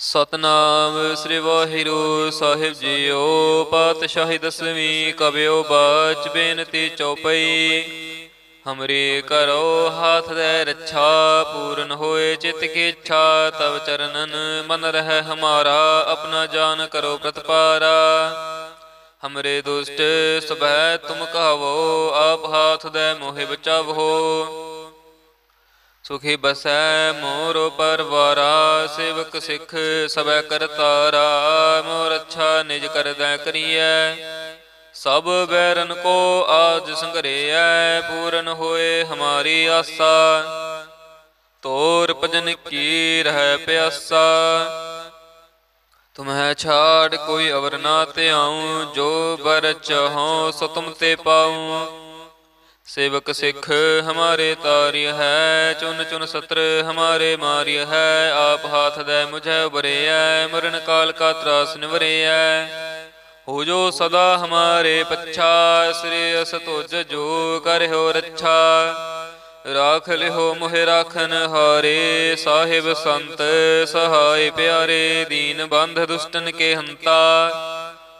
ਸਤਨਾਮ ਸ੍ਰੀ ਵਾਹਿਗੁਰੂ ਸਾਹਿਬ JIO. ਪਾਤਸ਼ਾਹੀ ਦਸਵੀਂ ਕਬਿਓ ਬਾਚ ਬੇਨਤੀ ਚੌਪਈ। ਹਮਰੀ ਕਰੋ ਹਾਥ ਦੇ ਰੱਛਾ, ਪੂਰਨ ਹੋਏ ਚਿਤ ਕੀ ਇੱਛਾ। ਤਵ ਚਰਨਨ ਮਨ ਰਹਿ ਹਮਾਰਾ, ਆਪਣਾ ਜਾਨ ਕਰੋ ਪ੍ਰਤਪਾਰਾ। ਹਮਰੇ ਦੁਸ਼ਟ ਸਭੈ ਤੁਮ ਕਹਾਵੋ, ਆਪ ਹਾਥ ਦੇ ਮੋਹਿ ਬਚਾਵੋ। ਸੁਖੀ ਬਸੈ ਮੋਰ ਪਰਵਾਰਾ, ਸੇਵਕ ਸਿੱਖ ਸਭੈ ਕਰਤਾਰਾ। ਮੋਰ ਅੱਛਾ ਨਿਜ ਕਰਦੈ ਕਰੀਐ, ਸਭ ਬੈਰਨ ਕੋ ਆਜ ਸੰਘਰੇਐ। ਪੂਰਨ ਹੋਏ ਹਮਾਰੀ ਆਸਾ, ਤੋਰ ਭਜਨ ਕੀ ਰਹਿ ਪਿਆਸਾ। ਤੁਮਹਿ ਛਾੜ ਕੋਈ ਅਵਰ ਨਾ ਧਿਆਉ, ਜੋ ਬਰ ਚਾਹਉ ਸੋ ਤੁਮ ਤੇ ਪਾਉ। सेवक सिख हमारे तार्य है, चुन चुन सत्र हमारे मार्य है। आप हाथ दे मुझे उबरे है, मरण काल का त्रास निवरे है। हो जो सदा हमारे पच्छा, श्रेयस तुझ जो कर हो रच्छा। राख लिहो मोहे राखन हारे, साहिब संत सहाय प्यारे। दीन बंध दुष्टन के हंता,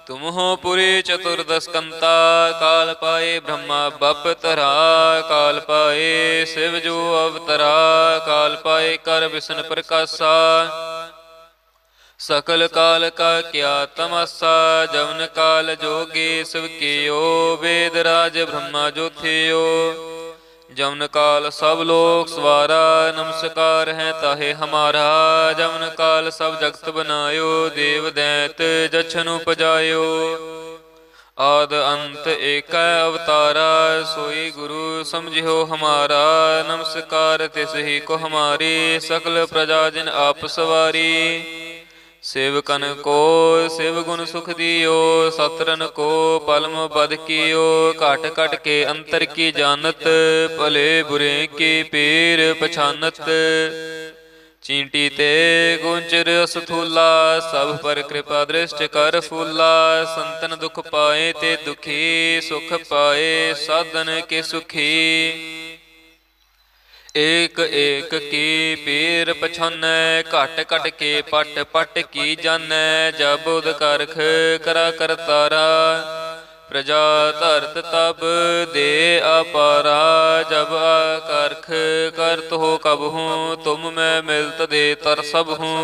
तुम हो पुरी चतुर्दश कंता। काल पाए ब्रह्मा बप तरा, काल पाए शिव जो अवतरा। काल पाए कर विष्णु प्रकाशा, सकल काल का क्या तमासा। जवन काल जोगी शिव कियो, वेद राज ब्रह्मा जो थियो। जवन काल सब लोक सवारा, नमस्कार है ताहे हमारा। जवन काल सब जगत बनायो, देव दैत जछन उपजायो। आद अंत एक अवतारा, सोई गुरु समझियो हमारा। नमस्कार तिस ही को हमारी, सकल प्रजा जिन आप सवारी। सेवकन को शिव गुण सुख दियो, सतरन को पलम बद कियो। काट काट के अंतर की जानत, भले बुरे की पीर पछानत। चींटी ते गुंजर असथूला, सब पर कृपा दृष्ट कर फूला। संतन दुख पाए ते दुखी, सुख पाए साधन के सुखी। एक एक की पीर पछानै, घट घट के पट पट की जानै। जब उद करख करा करतारा, प्रजा धरत तब दे अपारा। जब आकरख करत हो कब हूँ, तुम मैं मिलत दे तर सब हूँ।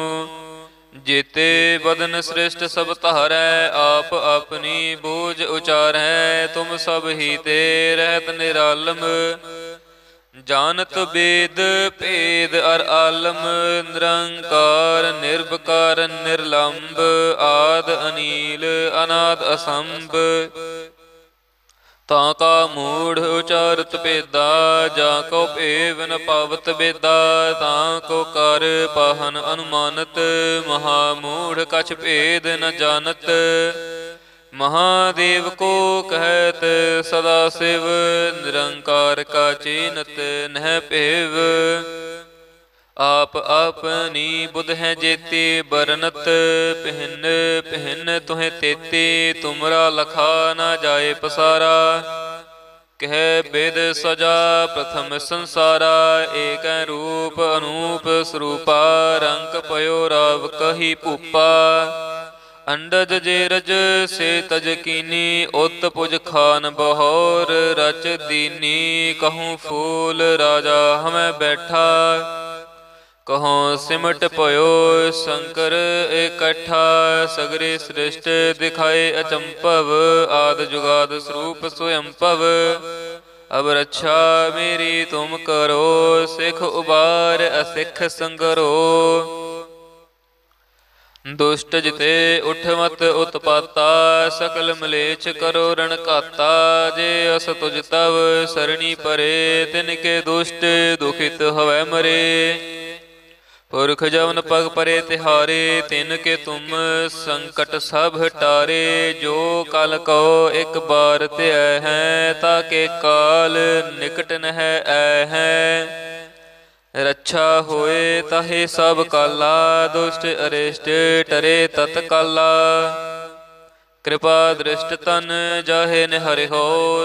जेते बदन श्रेष्ठ सब तारै, आप अपनी बूझ उचारै। तुम सब ही ते रहत निरालम, जानत वेद भेद अर आलम। निरंकार निर्विकार निर्लंब, आद अनील अनाद असंभ। ताका मूढ़ उचारत भेदा, जाको भेव न पावत बेदा। ताको कर पाहन अनुमानत, महामूढ़ कछ भेद न जानत। महादेव को कहत सदा शिव, निरंकार का चीनत नह पेव। आप अपनी बुध है जेती, बरनत पहन पहन तुहें तेती। तुमरा लखा न जाए पसारा, कह वेद सजा प्रथम संसारा। एक रूप अनूप स्वरूपा, रंग पयो राव कही भूपा। अंडज जेरज से तज कीनी, उत पुज खान बहोर रच दीनी। कहूँ फूल राजा हमें बैठा, कहो सिमट पयो शंकर इकट्ठा। सगरे सृष्ट दिखाए अचंपव, आद जुगाद स्वरूप स्वयंपव। अब रक्षा मेरी तुम करो, सिख उबार असिख संगरो। दुष्ट जिते उठ मत उत्पाता, सकल मलेच्छ करो रण घाता। जे अस तुझ तव सरणी परे, तिनके दुष्ट दुखित हवै मरे। पुरख जवन पग परे तिहारे, तिनके तुम संकट सब टारे। जो कल कहो एक बार त्याय है, ताके काल निकट नह ऐ है। रक्षा होए ताहे सब काला, दुष्ट अरिष्ट टरे तत्काला। कृपा दृष्ट तन जाहे निहर हो,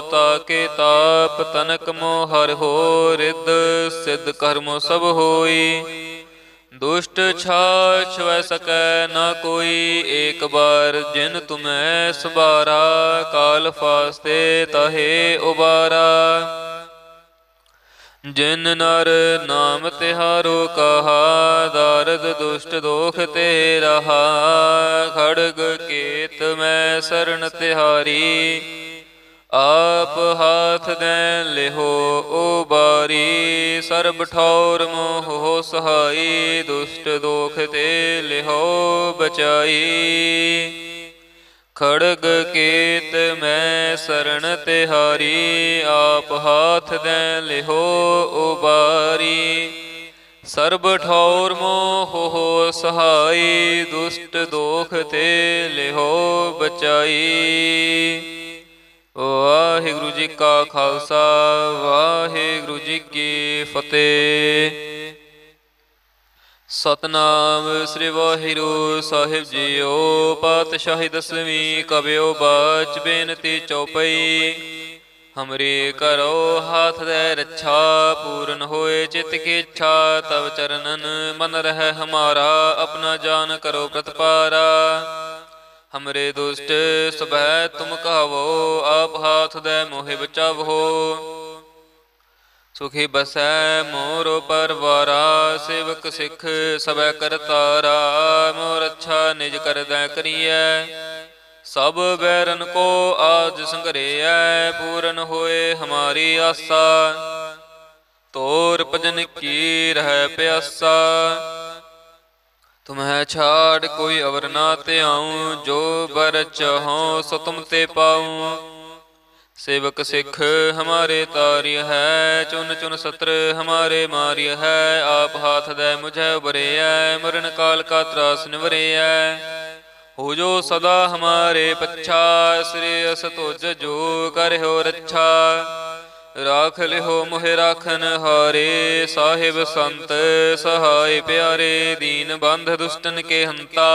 ताके ताप तनक मोहर हो। रिद सिद्ध कर्मो सब होई, दुष्ट छाछ वह सकै न कोई, एक बार जिन तुम्हें सबारा, काल फास्ते ताहे उबारा। जिन नर नाम तिहारो कहा, दारद दुष्ट दोख ते रहा। खड़ग केत मैं शरण तिहारी, आप हाथ दें लिहो उबारी। सर्ब ठौर मोह हो सहाई, दुष्ट दोख ते लिहो बचाई। खड़ग केत मैं शरण तिहारी, आप हाथ दें लिहो उबारी। सर्ब ठौर मोह हो सहाई, दुष्ट दोख ते लिहो बचाई। वाहिगुरु जी का खालसा, वाहिगुरु जी की फतेह। सतनाम श्री वाहिगुरु साहिब जीओ। पातशाही दसवीं कबियो बाच बेनती चौपई। हमरी करो हाथ दे रक्षा, पूर्ण होए चित की इच्छा। तब चरणन मन रह हमारा, अपना जान करो प्रतिपारा। हमरे दुष्ट सबह तुम कहावो, आप हाथ दे मोहि बचावो। सुखी बसै मोर परवारा, सेवक सिख सबह करतारा। मोर अच्छा निज कर दै करिए, सब बैरन को आज संघरिया। पूरन होए हमारी आशा, तोर भजन की रह प्यासा। तुम्हें छाड़ कोई अवर ना ते आऊं, जो बर चाहो सो तुम ते पाऊं। सेवक सिख हमारे तार्य है, चुन चुन सत्र हमारे मार्य है। आप हाथ दे मुझे उबरे है, मरण काल का त्रास निवरे है। हो जो सदा हमारे पच्छा, श्रेयस तुझ जो कर हो रक्षा। राख लिहो मोहे राखन हारे, साहिब संत सहाय प्यारे। दीन बंध दुष्टन के हंता,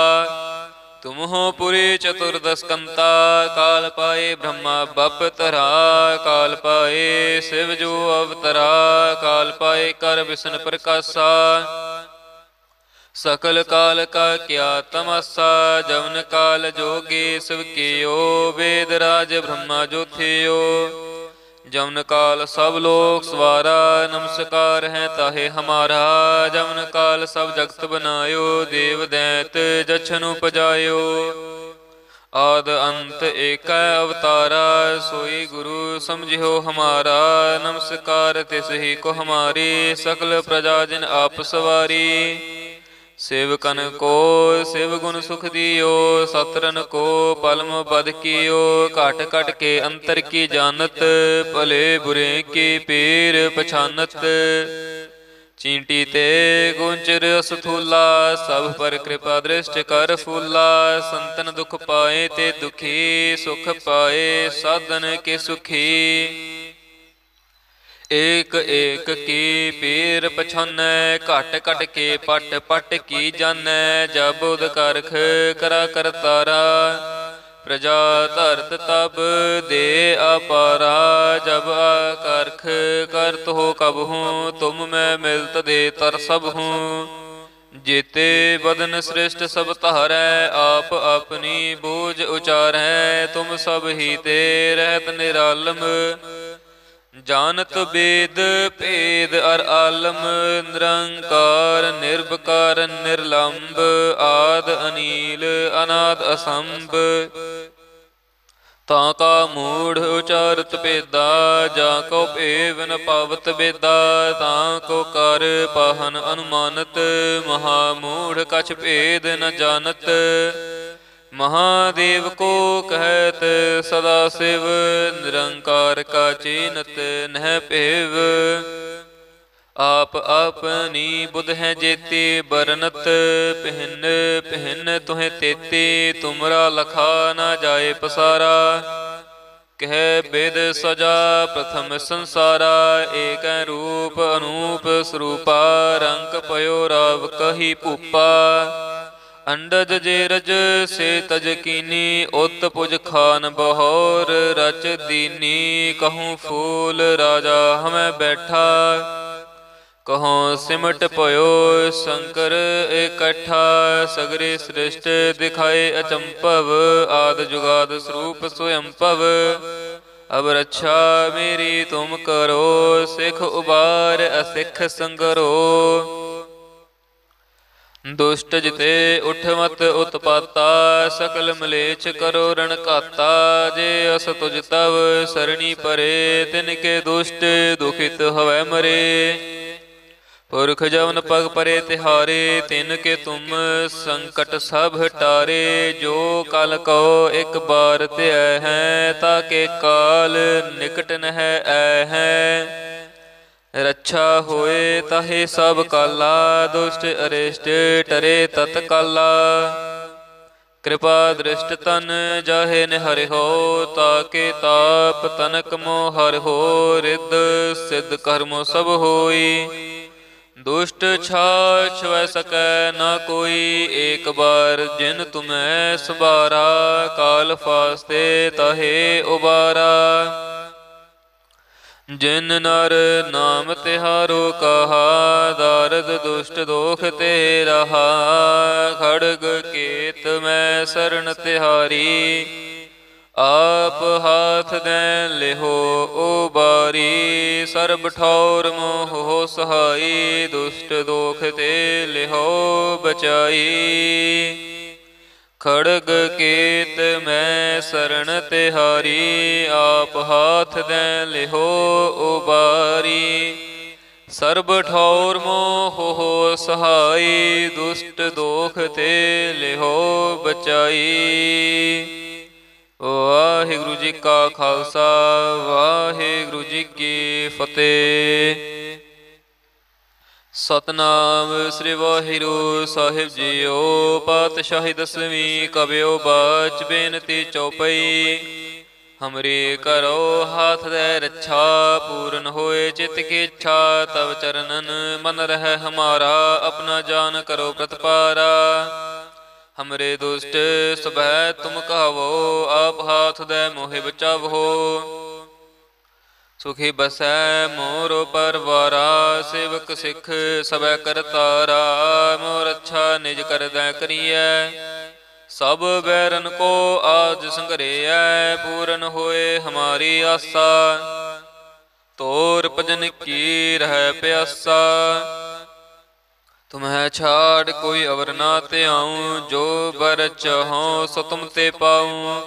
तुम हो पुरी चतुर्दश कंता। काल पाए ब्रह्मा बप तरा, काल पाए शिव जो अवतरा। काल पाए कर विष्णु प्रकाशा, सकल काल का क्या तमासा। जवन काल जोगी शिव कियो, वेद राज ब्रह्मा जो थियो। जवन काल सब लोक सवारा, नमस्कार है ताहे हमारा। जवन काल सब जगत बनायो, देव दैत जछन उपजायो। आद अंत एक अवतारा, सोई गुरु समझियो हमारा। नमस्कार तिस ही को हमारी, सकल प्रजा जिन आप सवारी। सेवकन को शिव गुण सुख दियो, सतरन को पलम बद कियो। काट काट के अंतर की जानत, भले बुरे की पीर पछानत। चींटी ते गुंजर असथूला, सब पर कृपा दृष्ट कर फूला। संतन दुख पाए ते दुखी, सुख पाए साधन के सुखी। एक एक की पीर पछानै, घट घट के पट पट की जानै। जब उद करख करा करतारा, प्रजा धरत तब दे अपारा। जब आकरख करत हो कब हूँ, तुम मैं मिलत दे तर सब हूँ। जेते बदन श्रेष्ठ सब तारै, आप अपनी बूझ उचारै। तुम सब ही ते रहत निरालम, जानत वेद भेद अर आलम। निरंकार निर्विकार निर्लंब, आद अनील अनाद असंभ। ताका मूढ़ उचारत भेदा, जाको भेव न पावत बेदा। ताको कर पाहन अनुमानत, महामूढ़ कछ भेद न जानत। महादेव को कहत सदा शिव, निरंकार का चीनत नह पेव। आप अपनी बुध है जेती, बरनत पहन पहन तुहें तेती। तुमरा लखा न जाए पसारा, कह वेद सजा प्रथम संसारा। एक रूप अनूप स्वरूपा, रंग पयो राव कही पूपा। अंडज जेरज से तज कीनी, उत पुज खान बहोर रच दीनी। कहूँ फूल राजा हमें बैठा, कहो सिमट पयो शंकर इकट्ठा, सगरे सृष्ट दिखाए अचंपव, आद जुगाद स्वरूप स्वयंपव। अब रक्षा मेरी तुम करो, सिख उबार असिख संगरो। दुष्ट जिते उठ मत उत्पाता, सकल मलेच्छ करो रण घाता। जे अस तुझ तव सरणी परे, तिनके दुष्ट दुखित हवै मरे। पुरख जवन पग परे तिहारे, तिनके तुम संकट सब टारे। जो कल कहो एक बार त्याय है, ताके काल निकट नह ऐ है। रक्षा होए ताहे सब काला, दुष्ट अरिष्ट टरे तत्काला। कृपा दृष्ट तन जाहे निहरि हो, ताके ताप तनक मोह हर हो। रिद्ध सिद्ध कर्मो सब होई, दुष्ट छाछ वै सकै न कोई। एक बार जिन तुम्हें सबारा, काल फास्ते ताहे उबारा। जिन नर नाम तिहारो कहा, दारद दुष्ट दोख ते रहा। खड़ग केत मैं शरण तिहारी, आप हाथ दें लिहो उबारी। सर्ब ठौर मोह हो सहाई, दुष्ट दोख ते लिहो बचाई। खड़ग केत मैं शरण तिहारी, आप हाथ दें लिहो उबारी। सर्ब ठौर मोह हो सहाई, दुष्ट दोख ते लिहो बचाई। वाहिगुरु जी का खालसा, वाहिगुरु जी की फतेह। सतनाम श्री वाहिगुरु साहिब जीओ। पातशाही दसवीं कबियो बाच बेनती चौपई। हमरी करो हाथ दे रक्षा, पूर्ण होए चित की इच्छा। तब चरणन मन रह हमारा, अपना जान करो प्रतिपारा। हमरे दुष्ट सबह तुम कहो, आप हाथ दे मोहि बचावो। सुखी बसै मोर परवारा, सेवक सिख सबै करतारा। मोर अच्छा निज कर दै करिए, सब बैरन को आज संघरिया। पूरन होए हमारी आशा, तोर भजन की रह प्यासा। तुम्हें छाड़ कोई अवर ना त्याऊं, जो बर चाहो सो तुम ते पाऊं।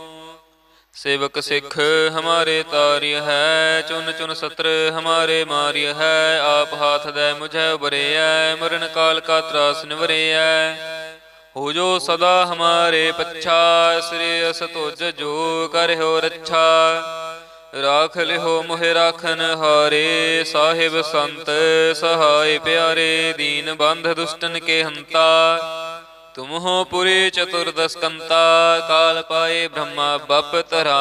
सेवक सिख हमारे तार्य है, चुन चुन सत्र हमारे मार्य है। आप हाथ दे मुझे उबरे है, मरण काल का त्रास निवरे है। हो जो सदा हमारे पच्छा, श्रेयस तुझ जो कर हो रक्षा। राख लिहो मोहे राखन हारे, साहिब संत सहाय प्यारे। दीन बंध दुष्टन के हंता, तुम हो पुरी चतुर्दश कंता। काल पाए ब्रह्मा बप तरा,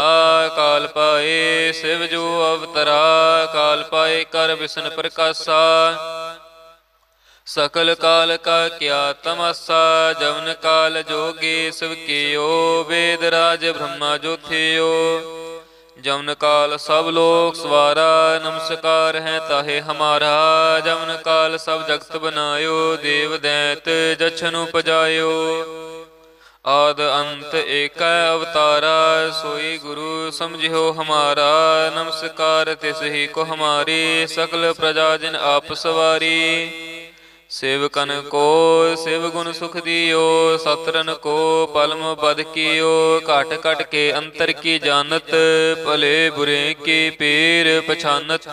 काल पाए शिव जो अवतरा। काल पाए कर विष्णु प्रकाशा, सकल काल का क्या तमाशा। जवन काल जोगी शिव कियो, वेद राज ब्रह्मा जो थियो। जवन काल सब लोक सवारा, नमस्कार है ताहे हमारा। जवन काल सब जगत बनायो, देव दैत जछन उपजायो। आद अंत एक अवतारा, सोई गुरु समझियो हमारा। नमस्कार तिस ही को हमारी, सकल प्रजा जिन आप सवारी। सेवकन को शिव गुण सुख दियो, सतरन को पलम बद कियो। काट काट के अंतर की जानत, भले बुरे की पीर पछानत।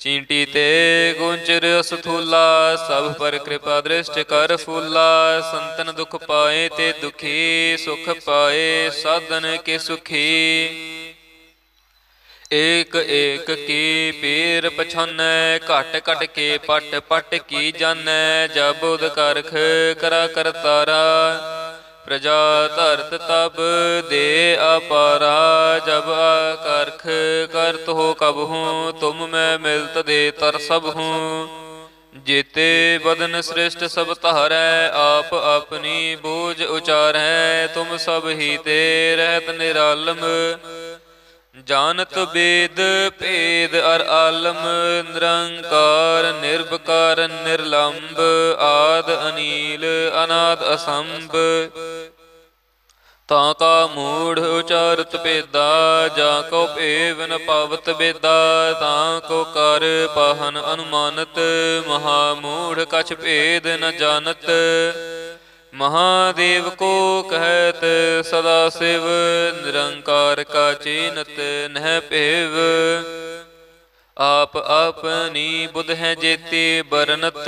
चींटी ते गुंचर असथूला, सब पर कृपा दृष्ट कर फूला। संतन दुख पाए ते दुखी, सुख पाए साधन के सुखी। एक एक की पीर पछानै, घट घट के पट पट की जानै। जब उद करख करा करतारा, प्रजा धरत तब दे अपारा। जब आकर्ख करत हो कब हूँ, तुम मैं मिलत दे तर सब हूँ। जेते बदन श्रेष्ठ सब तारै, आप अपनी बूझ उचारै। तुम सब ही ते रहत निरालम, जानत वेद भेद अर आलम, निरंकार निर्विकार निर्लंब, आद अनील अनाद असंभ। ताका मूढ़ उचारत भेदा, जाको भेव न पावत बेदा। ताको कर पाहन अनुमानत, महामूढ़ कछ भेद न जानत। महादेव को कहत सदा शिव, निरंकार का चीनत नह भेव। आप अपनी बुध है जेती, बरनत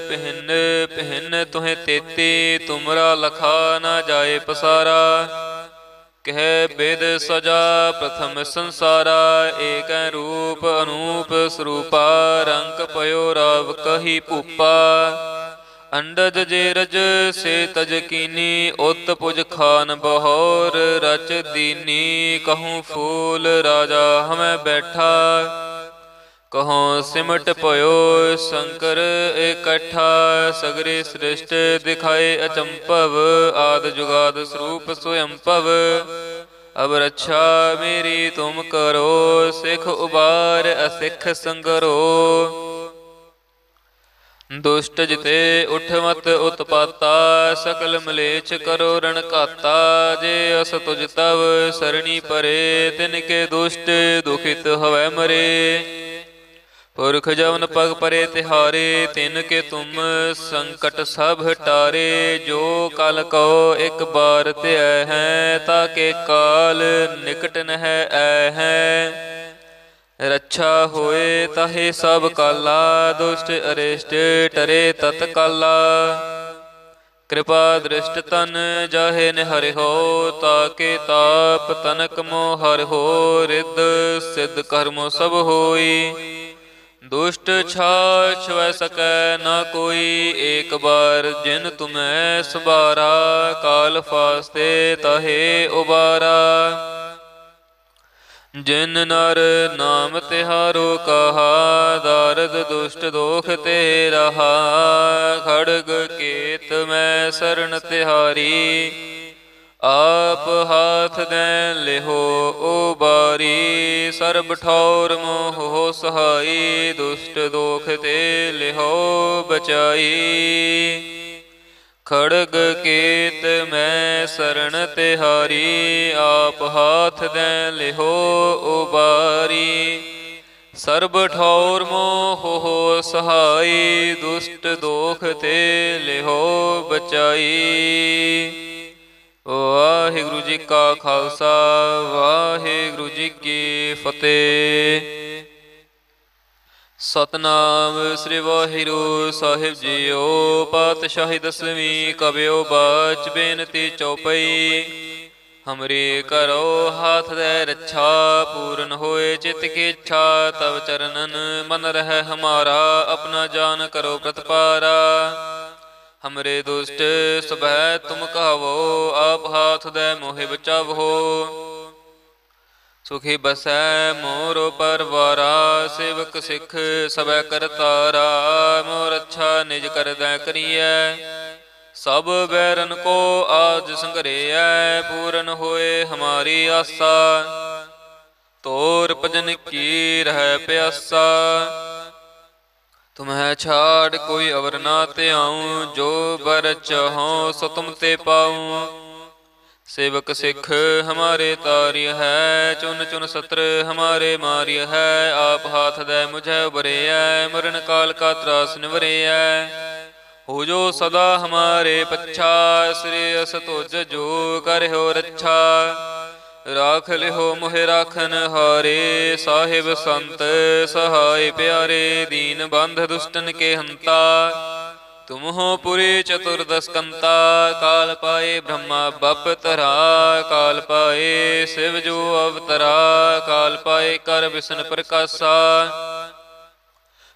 पहन पहन तुहें तेती। तुमरा लखा न जाए पसारा, कह वेद सजा प्रथम संसारा। एक रूप अनूप स्वरूपा, रंग पयो राव कही भूपा। अंडज जे रज से तज कीनी, उत पुज खान बहोर रच दीनी। कहूँ फूल राजा हमें बैठा, कहो सिमट पयो शंकर इकट्ठा। सगरे सृष्ट दिखाए अचंपव, आद जुगाद स्वरूप स्वयंपव। अब रक्षा मेरी तुम करो, सिख उबार असिख संगरो। दुष्ट जिते उठ मत उत्पाता, सकल मलेच्छ करो रण घाता। जे अस तुझ तव सरणी परे, तिनके दुष्ट दुखित हवै मरे। पुरख जवन पग परे तिहारे, तिनके तुम संकट सब टारे। जो कल कहो एक बार त्याय है, ताके काल निकट नह ऐ है। रक्षा होए ताहे सब काला, दुष्ट अरिष्ट टरे तत्काला। कृपा दृष्ट तन जाहे निहरि हो, ताके ताप तनक मोह हरि हो। रिद्ध सिद्ध कर्मो सब होई, दुष्ट छाछ वै सकै न कोई। एक बार जिन तुम्हें सबारा, काल फास्ते ताहे उबारा। जिन नर नाम तिहारो कहा, दारद दुष्ट दोख ते रहा। खड़ग केत मैं शरण तिहारी, आप हाथ दें लेहो उबारी। सर्ब ठौर मोह हो सहाई, दुष्ट दोख ते लेहो बचाई। खड़ग केत मैं शरण तिहारी, आप हाथ दें लेहो उबारी। सर्ब ठौर मोह हो सहाई, दुष्ट दोख ते लेहो बचाई। वाहिगुरु जी का खालसा, वाहिगुरु जी की फतेह। सतनाम श्री वाहिगुरु साहिब जीओ। पातशाही दसवीं कबियो बाच, बेनती चौपई। हमरी करो हाथ दे रक्षा, पूर्ण होए चित की इच्छा। तब चरणन मन रह हमारा, अपना जान करो प्रतिपारा। हमरे दुष्ट सबह तुम कहो, आप हाथ दे मोहि बचावो। सुखी बसै मोर परवारा, सेवक सिख सबै करतारा। मोर अच्छा निज कर दै करिए, सब बैरन को आज संघरिया। पूरन होए हमारी आशा, तोर भजन की रह प्यासा। तुम्हें छाड़ कोई अवर ना त्याऊं, जो बर चाहो सो तुम ते पाऊं। सेवक सिख हमारे तार्य है, चुन चुन सत्र हमारे मार्य है। आप हाथ दे मुझे उबरे है, मरण काल का त्रास निवरे है। हो जो सदा हमारे पच्छा, श्रेयस तुझ जो कर हो रक्षा। राख लिहो मोहे राखन हारे, साहिब संत सहाय प्यारे। दीन बंध दुष्टन के हंता, तुम हो पुरी चतुर्दश कंता। काल पाए ब्रह्मा बप तरा, काल पाए शिव जो अवतरा। काल पाए कर विष्णु प्रकाशा,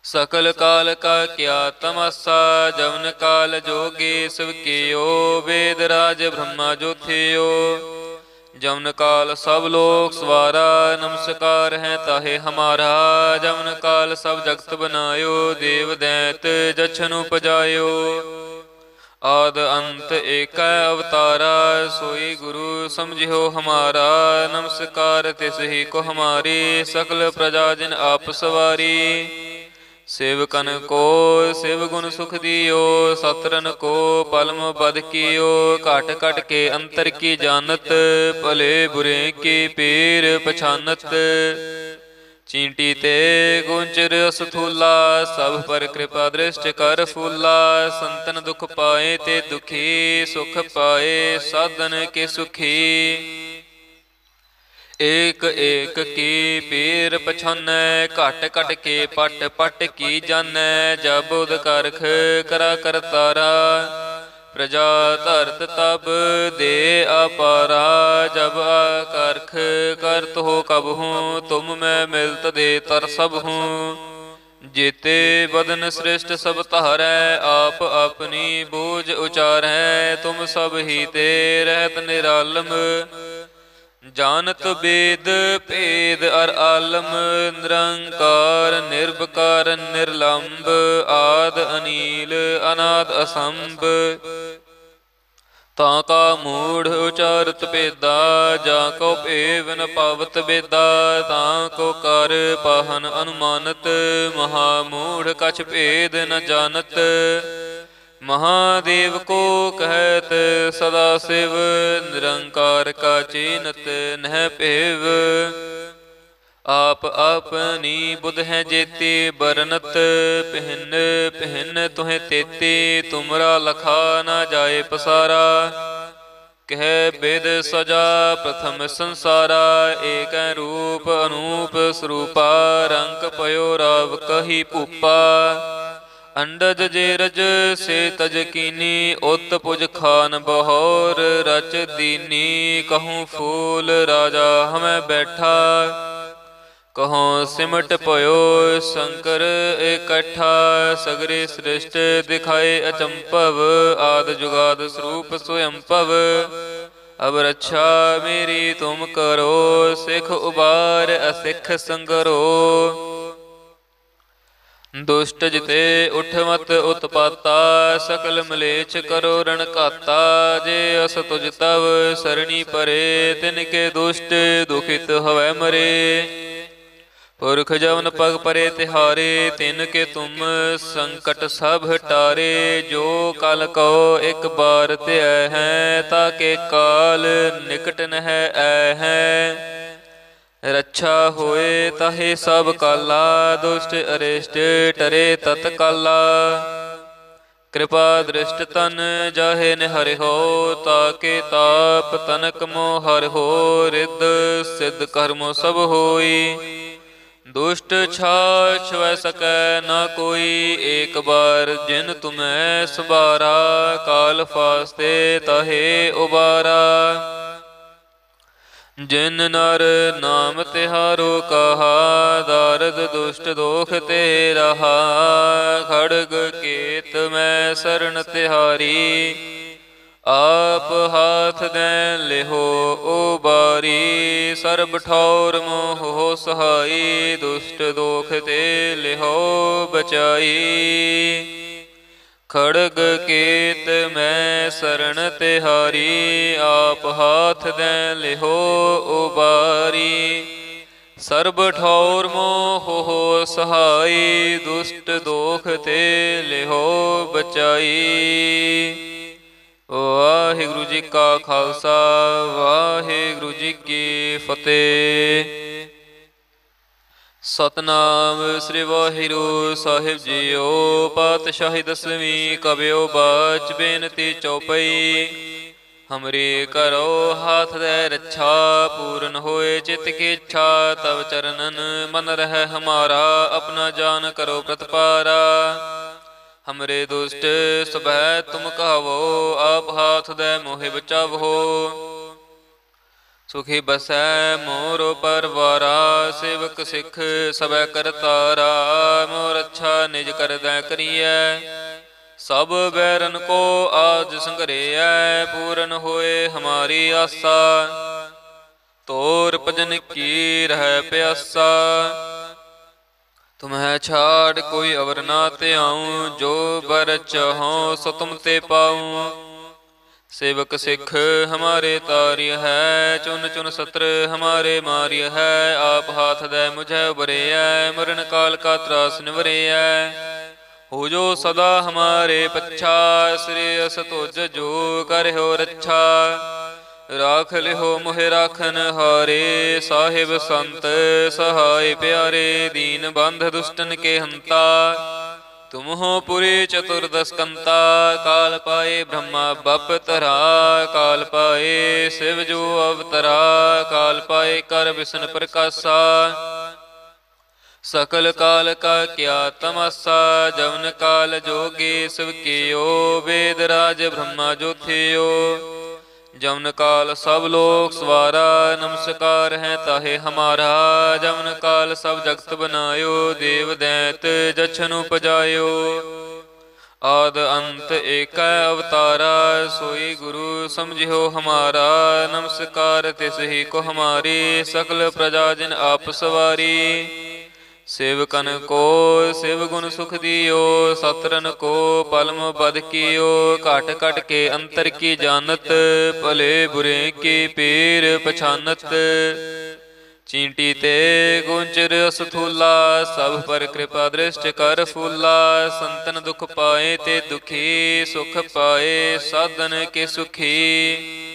सकल काल का क्या तमाशा। जवन काल जोगी शिव कियो, वेद राज ब्रह्मा जो थियो। जवन काल सब लोक सवारा, नमस्कार है ताहे हमारा। जवन काल सब जगत बनायो, देव दैत जछन उपजायो। आद अंत एक अवतारा, सोई गुरु समझियो हमारा। नमस्कार तिस ही को हमारी, सकल प्रजा जिन आप सवारी। सेवकन को शिव गुण सुख दियो, सतरन को पलम बद कियो। काट काट के अंतर की जानत, भले बुरे की पीर पछानत। चींटी ते गुंचर असथूला, सब पर कृपा दृष्टि कर फूला। संतन दुख पाए ते दुखी, सुख पाए साधन के सुखी। एक एक की पीर पछानै, घट घट के पट पट की जानै। जब उद करख करा करतारा, प्रजा धरत तब दे अपारा। जब आकर्ख करत हो कब हूँ, तुम मैं मिलत दे तर सब हूँ। जेते बदन श्रेष्ठ सब तहारै, आप अपनी बूझ उचारै। तुम सब ही ते रहत निरालम, जानत वेद भेद अर आलम। निरंकार निर्विकार निर्लंब, आद अनील अनाद असंभ। ताका मूढ़ उचारत भेदा, जाको भेव न पावत बेदा। ताको कर पाहन अनुमानत, महामूढ़ कछ भेद न जानत। महादेव को कहत सदा शिव, निरंकार का चीनत नह पेव। आप अपनी बुध है जेती, बरनत पहन पहन तुहें तेती। तुमरा लखा न जाए पसारा, कह वेद सजा प्रथम संसारा। एक रूप अनूप स्वरूपा, रंग पयो राव कही पूपा। अंडज जेरज से तज कीनी, उत पुज खान बहोर रच दीनी। कहूँ फूल राजा हमें बैठा, कहो सिमट पयो शंकर इकट्ठा। सगरे सृष्ट दिखाए अचंपव, आद जुगाद स्वरूप स्वयंपव। अब रक्षा मेरी तुम करो, सिख उबार असिख संगरो। दुष्ट जिते उठ मत उत्पाता, सकल मलेच्छ करो रण घाता। जे अस तुझ तव सरणी परे, तिनके दुष्ट दुखित हवै मरे। पुरख जवन पग परे तिहारे, तिनके तुम संकट सब टारे। जो कल कहो एक बार त्याय है, ताके काल निकट नह ऐ है। रक्षा होए ताहे सब काला, दुष्ट अरिष्ट टरे तत्काला। कृपा दृष्ट तन जाहे निहरि हो, ताके ताप तनक मोह हरि हो। रिद्ध सिद्ध कर्मो सब होई, दुष्ट छाछ वै सकै न कोई। एक बार जिन तुम्हें सबारा, काल फास्ते ताहे उबारा। जिन नर नाम तिहारो कहा, दारद दुष्ट दोख ते रहा। खड़ग केत मैं शरण तिहारी, आप हाथ दें लेहो उबारी। सर्ब ठौर मोह हो सहाई, दुष्ट दोख ते लेहो बचाई। खड़ग केत मैं शरण तिहारी, आप हाथ दें लिहो उबारी। सर्ब ठौर मोह हो सहाई, दुष्ट दोख ते लिहो बचाई। वाहिगुरु जी का खालसा, वाहिगुरु जी की फतेह। सतनाम श्री वाहिगुरु साहिब जीओ। पातशाही दसवीं कबियो बाच, बेनती चौपई। हमरी करो हाथ दे रक्षा, पूर्ण होए चित की इच्छा। तब चरणन मन रह हमारा, अपना जान करो प्रतिपारा। हमरे दुष्ट सबह तुम कहो, आप हाथ दे मोहि बचावो। सुखी बसै मोर परवारा, सेवक सिख सबै करतारा। मोर अच्छा निज कर दै करिए, सब बैरन को आज संघरिया। पूरन होए हमारी आसा, तोर भजन की रह प्यासा। तुम्हें छाड़ कोई अवर ना ते आऊं, जो बर चाहो सो तुम ते पाऊं। सेवक सिख हमारे तार्य है, चुन चुन सत्र हमारे मार्य है। आप हाथ दे मुझे उबरे है, मरण काल का त्रास निवरे है। हो जो सदा हमारे पच्छा, श्रेयस तुझ जो कर हो रच्छा। राख लिहो मोहे राखन हारे, साहिब संत सहाय प्यारे। दीन बंध दुष्टन के हंता, तुम हो पुरी चतुर्दश कंता। काल पाए ब्रह्मा बप तरा, काल पाए शिव जो अवतरा। काल पाए कर विष्णु प्रकाशा, सकल काल का क्या तमासा। जवन काल जोगे शिव कियो, वेद राज ब्रह्मा जो थियो। जवन काल सब लोक सवारा, नमस्कार है ताहे हमारा। जवन काल सब जगत बनायो, देव दैत जछन उपजायो। आद अंत एक अवतारा, सोई गुरु समझियो हमारा। नमस्कार तिस ही को हमारी, सकल प्रजा जिन आप सवारी। सेवकन को शिव गुण सुख दियो, सतरन को पलम बद कियो। काट काट के अंतर की जानत, भले बुरे की पीर पछानत। चींटी ते गुंचर असथूला, सब पर कृपा दृष्टि कर फूला। संतन दुख पाए ते दुखी, सुख पाए साधन के सुखी।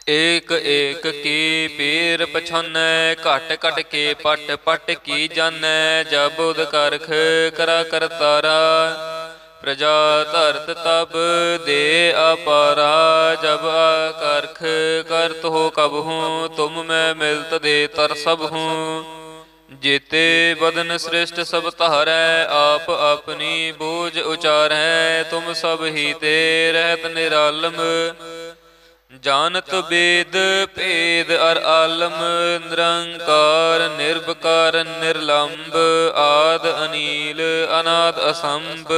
एक एक की पीर पछानै, घट घट के पट पट की जानै। जब उद करख करा करतारा, प्रजा धरत तब दे अपारा। जब आकरख करत हो कब हूँ, तुम मैं मिलत दे तर सब हूँ। जेते बदन श्रेष्ठ सब तहारै, आप अपनी बूझ उचारै। तुम सब ही ते रहत निरालम, जानत वेद भेद अर आलम। निरंकार निर्विकार निर्लंब, आद अनील अनाद असंभ।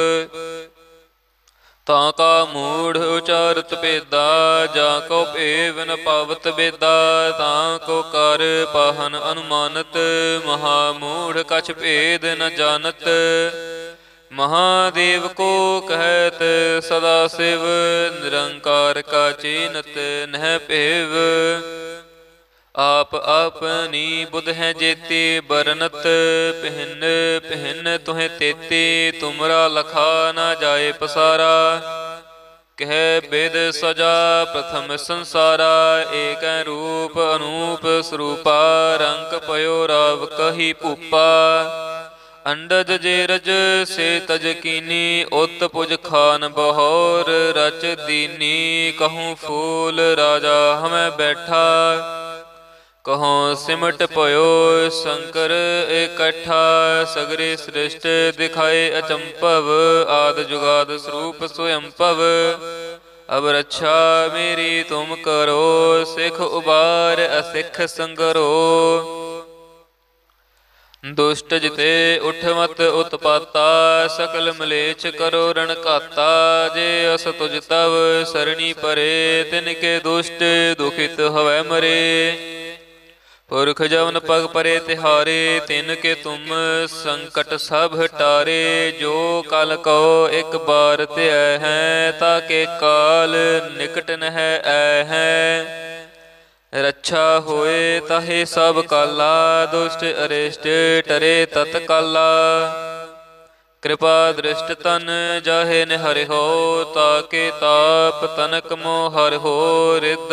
ताका मूढ़ उचारत भेदा, जाको भेव न पावत बेदा। ताको कर पाहन अनुमानत, महामूढ़ कछ भेद न जानत। महादेव को कहत सदा शिव, निरंकार का चीनत नह पेव। आप अपनी बुध है जेते, बरनत पहन पहन तुहें तेते। तुमरा लखा न जाए पसारा, कह वेद सजा प्रथम संसारा। एक रूप अनूप स्वरूपा, रंग पयो राव कही भूपा। अंडज जेरज से तज कीनी, उत पुज खान बहोर रच दीनी। कहूँ फूल राजा हमें बैठा, कहूँ सिमट पयो शंकर इकट्ठा। सगरे सृष्ट दिखाए अचंपव, आद जुगाद स्वरूप स्वयंपव। अब रक्षा मेरी तुम करो, सिख उबार असिख संगरो। दुष्ट जिते उठ मत उत्पाता, सकल मलेच्छ करो रण घाता। जे अस तुझ तव सरणी परे, तिनके दुष्ट दुखित हवै मरे। पुरख जवन पग परे तिहारे, तिनके तुम संकट सब टारे। जो कल कहो एक बार त्याय है, ताके काल निकट नह आए हैं। रक्षा होए ताहे सब काला, दुष्ट अरिष्ट टरे तत्काला। कृपा दृष्ट तन जाहे निहर हो, ताके ताप तनक मोह हर हो। रिद्ध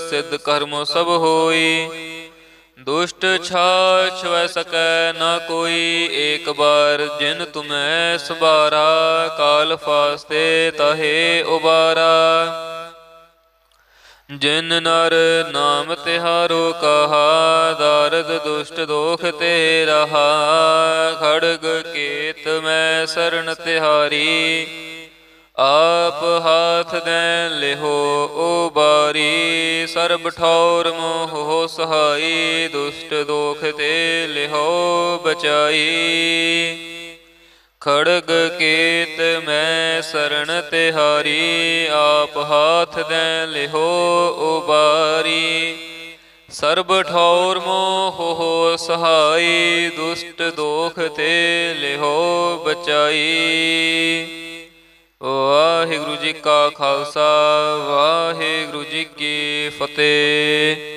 सिद्ध कर्मो सब होई, दुष्ट छाछ वै सकै न कोई। एक बार जिन तुम्हें सबारा, काल फास्ते ताहे उबारा। जिन नर नाम तिहारो कहा, दारद दुष्ट दोख ते रहा। खड़ग केत मैं शरण तिहारी, आप हाथ दें लिहो उबारी। सर्ब ठौर मोह हो सहाई, दुष्ट दोख ते लिहो बचाई। खड़ग केत मैं शरण तिहारी, आप हाथ दें लिहो उबारी। ਸਰਬ ਠੌਰ ਮੋਹ ਹੋ ਸਹਾਈ, ਦੁਸ਼ਟ ਦੋਖ ਤੇ ਲਿਹੋ ਬਚਾਈ। ਵਾਹਿਗੁਰੂ ਜੀ ਕਾ ਖਾਲਸਾ, ਵਾਹਿਗੁਰੂ ਜੀ ਕੀ ਫਤਿਹ।